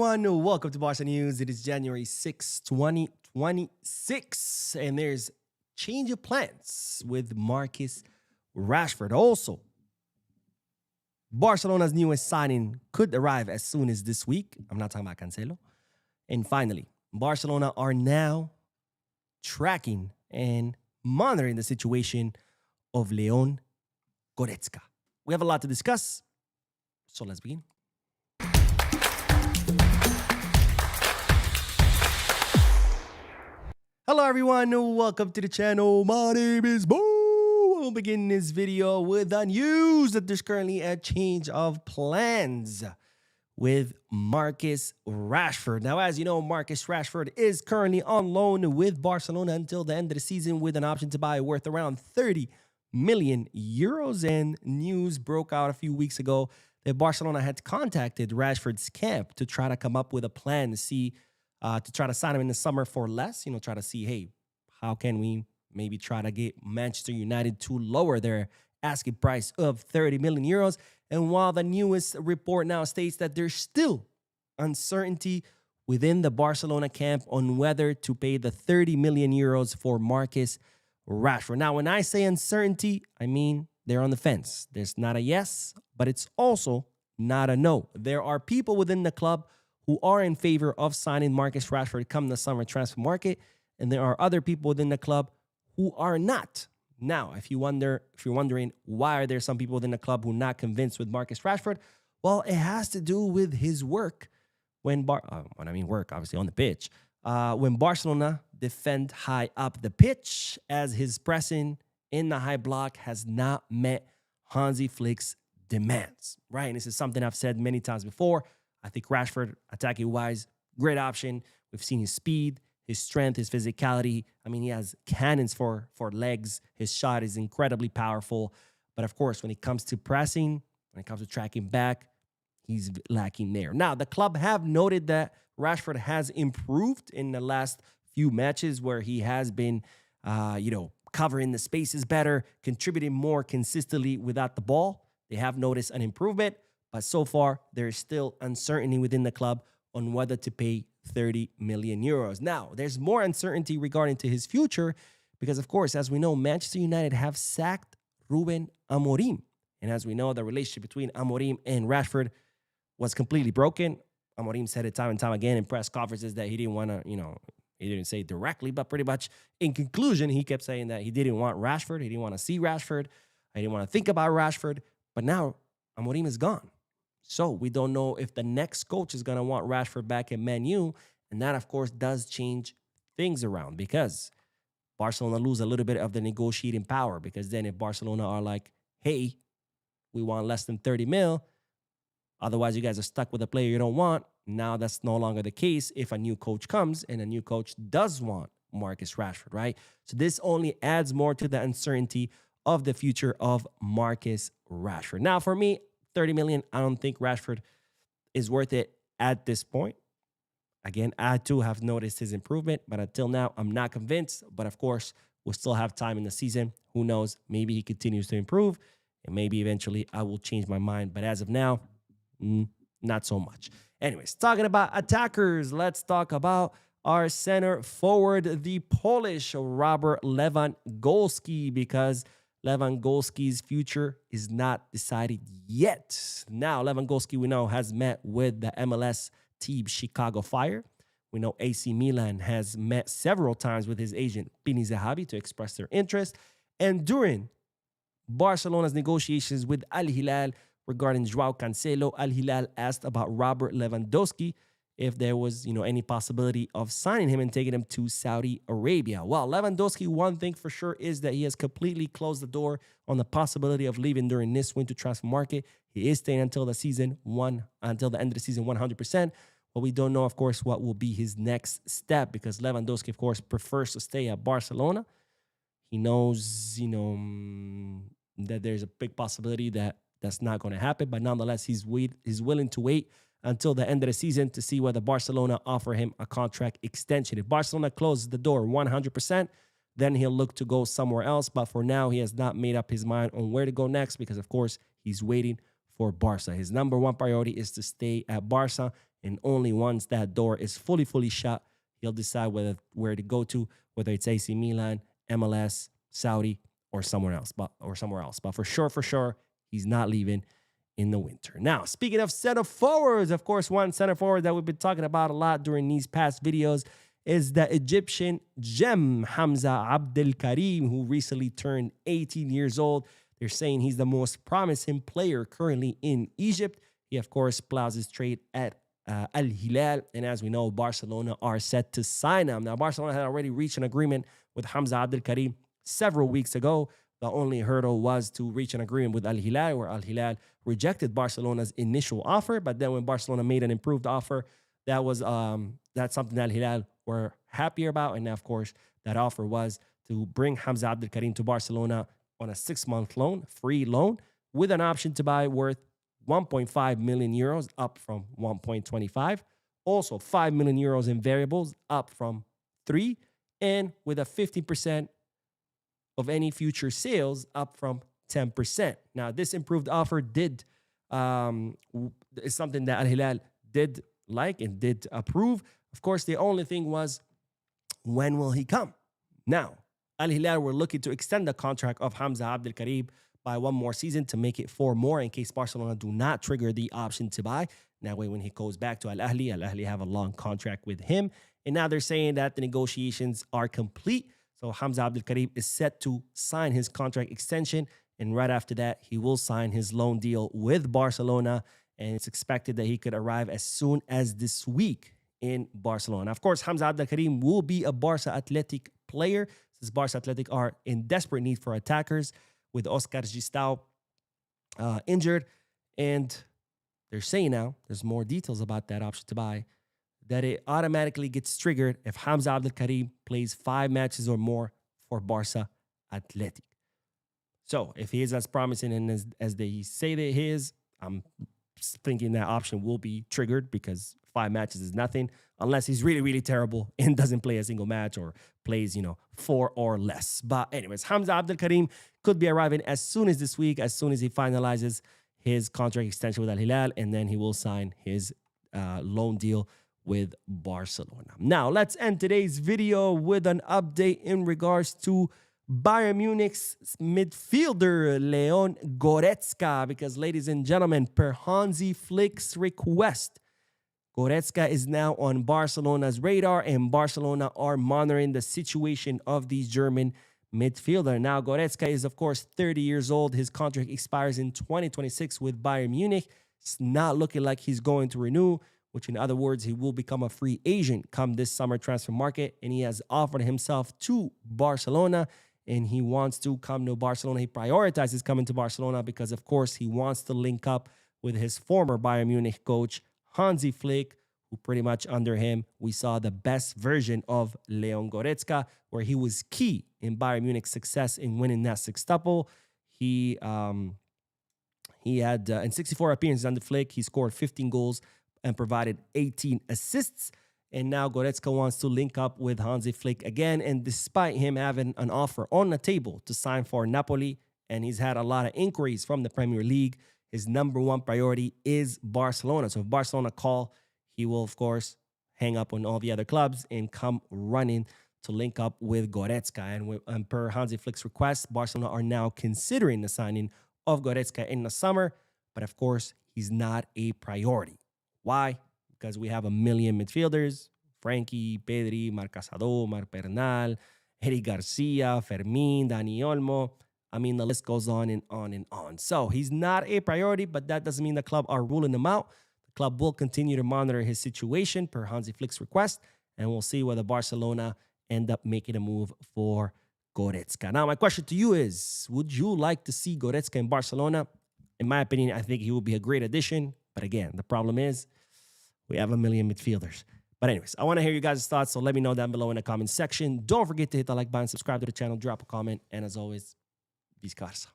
everyone. Welcome to Barca News. It is January 6, 2026, and there's change of plans with Marcus Rashford. Also, Barcelona's newest signing could arrive as soon as this week. I'm not talking about Cancelo. And finally, Barcelona are now tracking and monitoring the situation of Leon Goretzka. We have a lot to discuss, so let's begin. Hello everyone, welcome to the channel. My name is Bo. We'll begin this video with the news that there's currently a change of plans with Marcus Rashford. Now, as you know, Marcus Rashford is currently on loan with Barcelona until the end of the season with an option to buy worth around 30 million euros. And news broke out a few weeks ago that Barcelona had contacted Rashford's camp to try to come up with a plan to see to try to sign him in the summer for less, try to see, hey, how can we maybe try to get Manchester United to lower their asking price of 30 million euros. And while the newest report now states that there's still uncertainty within the Barcelona camp on whether to pay the 30 million euros for Marcus Rashford. Now, when I say uncertainty, I mean they're on the fence. There's not a yes, but it's also not a no. There are people within the club who are in favor of signing Marcus Rashford come the summer transfer market, and there are other people within the club who are not. Now, if you're wondering why are there some people within the club who are not convinced with Marcus Rashford, well, it has to do with his work when obviously on the pitch. When Barcelona defend high up the pitch, as his pressing in the high block has not met Hansi Flick's demands, right? And this is something I've said many times before. I think Rashford, attacking-wise, great option. We've seen his speed, his strength, his physicality. I mean, he has cannons for legs. His shot is incredibly powerful. But, of course, when it comes to pressing, when it comes to tracking back, he's lacking there. Now, the club have noted that Rashford has improved in the last few matches where he has been, covering the spaces better, contributing more consistently without the ball. They have noticed an improvement. But so far, there is still uncertainty within the club on whether to pay 30 million euros. Now, there's more uncertainty regarding to his future because, of course, as we know, Manchester United have sacked Ruben Amorim. And as we know, the relationship between Amorim and Rashford was completely broken. Amorim said it time and time again in press conferences that he didn't want to, he didn't say it directly, but pretty much in conclusion, he kept saying that he didn't want Rashford. He didn't want to see Rashford. He didn't want to think about Rashford. But now Amorim is gone. So we don't know if the next coach is going to want Rashford back at Man U. And that, of course, does change things around because Barcelona lose a little bit of the negotiating power. Because then if Barcelona are like, hey, we want less than 30 mil, otherwise you guys are stuck with a player you don't want. Now that's no longer the case if a new coach comes and a new coach does want Marcus Rashford, right? So this only adds more to the uncertainty of the future of Marcus Rashford. Now, for me, 30 million, I don't think Rashford is worth it at this point. Again, I too have noticed his improvement, but until now, I'm not convinced. But of course, we'll still have time in the season. Who knows? Maybe he continues to improve, and maybe eventually I will change my mind. But as of now, not so much. Anyways, talking about attackers, let's talk about our center forward, the Polish Robert Lewandowski, because Lewandowski's future is not decided yet. Now, Lewandowski, we know, has met with the MLS team Chicago Fire. We know AC Milan has met several times with his agent, Pini Zahavi, to express their interest. And during Barcelona's negotiations with Al Hilal regarding Joao Cancelo, Al Hilal asked about Robert Lewandowski if there was, any possibility of signing him and taking him to Saudi Arabia. Well, Lewandowski, one thing for sure is that he has completely closed the door on the possibility of leaving during this winter transfer market. He is staying until the end of the season 100%. But we don't know, of course, what will be his next step because Lewandowski, of course, prefers to stay at Barcelona. He knows, that there's a big possibility that that's not going to happen. But nonetheless, he's willing to wait until the end of the season to see whether Barcelona offer him a contract extension. If Barcelona closes the door 100%, then he'll look to go somewhere else. But for now, he has not made up his mind on where to go next because, of course, he's waiting for Barca. His number one priority is to stay at Barca And only once that door is fully shut, he'll decide where to go to, whether it's AC Milan, MLS, Saudi, or somewhere else. But for sure, he's not leaving in the winter. Now, speaking of center forwards, of course, one center forward that we've been talking about a lot during these past videos is the Egyptian gem, Hamza Abdul Karim, who recently turned 18 years old. They're saying he's the most promising player currently in Egypt. He, of course, plows his trade at Al Hilal. And as we know, Barcelona are set to sign him. Now, Barcelona had already reached an agreement with Hamza Abdul Karim several weeks ago. The only hurdle was to reach an agreement with Al Hilal, where Al Hilal rejected Barcelona's initial offer. But then when Barcelona made an improved offer, that's something that Al Hilal were happier about. And of course, that offer was to bring Hamza Abdul Karim to Barcelona on a 6-month loan, free loan, with an option to buy worth 1.5 million euros, up from 1.25. Also, 5 million euros in variables, up from 3, and with a 50% of any future sales, up from 10%. Now, this improved offer is something that Al Hilal did like and did approve. Of course, the only thing was, when will he come? Now, Al Hilal were looking to extend the contract of Hamza Abdul Karim by 1 more season to make it 4 more in case Barcelona do not trigger the option to buy. That way, when he goes back to Al Ahly have a long contract with him. And now they're saying that the negotiations are complete. So Hamza Abdul Karim is set to sign his contract extension. And right after that, he will sign his loan deal with Barcelona. And it's expected that he could arrive as soon as this week in Barcelona. Of course, Hamza Abdul Karim will be a Barça Athletic player, since Barça Athletic are in desperate need for attackers, with Oscar Gistau injured. And they're saying now, there's more details about that option to buy, that it automatically gets triggered if Hamza Abdul Karim plays 5 matches or more for Barça Athletic. So if he is as promising and as they say that he is, I'm thinking that option will be triggered, because 5 matches is nothing unless he's really terrible and doesn't play a single match or plays, 4 or less. But anyways, Hamza Abdul Karim could be arriving as soon as this week, as soon as he finalizes his contract extension with Al Hilal, and then he will sign his loan deal with Barcelona. Now, let's end today's video with an update in regards to Bayern Munich's midfielder, Leon Goretzka, because, ladies and gentlemen, per Hansi Flick's request, Goretzka is now on Barcelona's radar, and Barcelona are monitoring the situation of the German midfielder. Now, Goretzka is, of course, 30 years old. His contract expires in 2026 with Bayern Munich. It's not looking like he's going to renew, which in other words, he will become a free agent come this summer transfer market, and he has offered himself to Barcelona, and he wants to come to Barcelona. He prioritizes coming to Barcelona because, of course, he wants to link up with his former Bayern Munich coach, Hansi Flick, who pretty much under him, we saw the best version of Leon Goretzka, where he was key in Bayern Munich's success in winning that sextuple. He had, in 64 appearances under Flick, he scored 15 goals and provided 18 assists. And now Goretzka wants to link up with Hansi Flick again. And despite him having an offer on the table to sign for Napoli, and he's had a lot of inquiries from the Premier League, his number 1 priority is Barcelona. So if Barcelona call, he will, of course, hang up on all the other clubs and come running to link up with Goretzka. And per Hansi Flick's request, Barcelona are now considering the signing of Goretzka in the summer. But of course, he's not a priority. Why? Because we have a million midfielders: Frankie, Pedri, Marc Casado, Marc Bernal, Eric Garcia, Fermin, Dani Olmo. I mean, the list goes on and on and on. So he's not a priority, but that doesn't mean the club are ruling him out. The club will continue to monitor his situation per Hansi Flick's request, and we'll see whether Barcelona end up making a move for Goretzka. Now, my question to you is, would you like to see Goretzka in Barcelona? In my opinion, I think he would be a great addition. But again, the problem is we have a million midfielders. But anyways, I want to hear you guys' thoughts, so let me know down below in the comment section. Don't forget to hit the like button, subscribe to the channel, drop a comment, and as always, Viscarsa.